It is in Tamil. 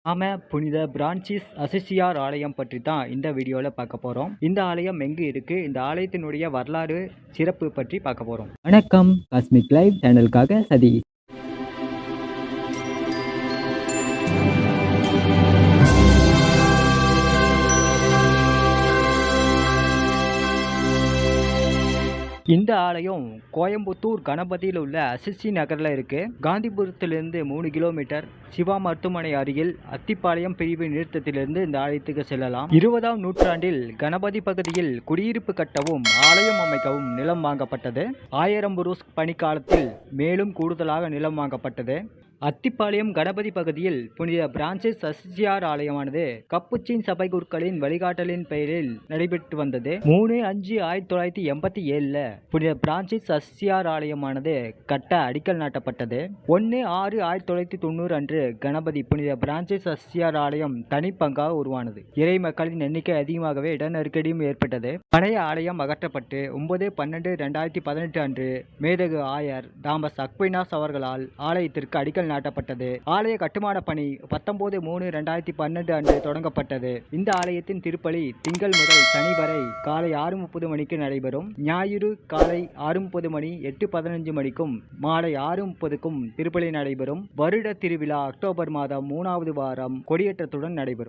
நாம புனித பிரான்சிஸ் அசிசியார் ஆலயம் பற்றி தான் இந்த வீடியோவில் பார்க்க போகிறோம். இந்த ஆலயம் எங்கே இருக்கு, இந்த ஆலயத்தினுடைய வரலாறு சிறப்பு பற்றி பார்க்க போகிறோம். வணக்கம், காஸ்மிக் லைவ் சேனலுக்காக சதீஷ். இந்த ஆலயம் கோயம்புத்தூர் கணபதியில் உள்ள அசிசி நகரில் இருக்கு. காந்திபுரத்திலிருந்து 3 கிலோமீட்டர், சிவா மருத்துவமனை அருகில் அத்திப்பாளையம் பிரிவு நிறுத்தத்திலிருந்து இந்த ஆலயத்துக்கு செல்லலாம். 20ஆம் நூற்றாண்டில் கணபதி பகுதியில் குடியிருப்பு கட்டவும் ஆலயம் அமைக்கவும் நிலம் வாங்கப்பட்டது. 1000 புரூஸ் பணிக்காலத்தில் மேலும் கூடுதலாக நிலம் வாங்கப்பட்டது. அத்திப்பாளையம் கணபதி பகுதியில் புனித பிரான்சிஸ் அசிசியார் ஆலயமானது கப்புச்சின் சபை குருக்களின் வழிகாட்டலின் பெயரில் நடைபெற்று வந்தது. 3/5/1987 புனித பிரான்சிஸ் அசிசியார் ஆலயமானது கட்ட அடிக்கல் நாட்டப்பட்டது. 1/6/1990 அன்று கணபதி புனித பிரான்சிஸ் அசிசியார் ஆலயம் தனிப்பங்காக உருவானது. இறை மக்களின் எண்ணிக்கை அதிகமாகவே இட நெருக்கடியும் ஏற்பட்டது. பழைய ஆலயம் அகற்றப்பட்டு 9/12/2018 அன்று மேதகு ஆயர் தாமஸ் அக்வினாஸ் அவர்களால் ஆலயத்திற்கு அடிக்கல் நாட்டப்பட்டது. ஆலய கட்டுமான பணி 19/3/2012 அன்று தொடங்கப்பட்டது. இந்த ஆலயத்தின் திருப்பலி திங்கள் முதல் சனி வரை காலை 6:30 மணிக்கு நடைபெறும். ஞாயிறு காலை 6:30 மணி, 8:15 மணிக்கும் மாலை 6:30க்கும் திருப்பலி நடைபெறும். வருட திருவிழா அக்டோபர் மாதம் 3வது வாரம் கொடியேற்றத்துடன் நடைபெறும்.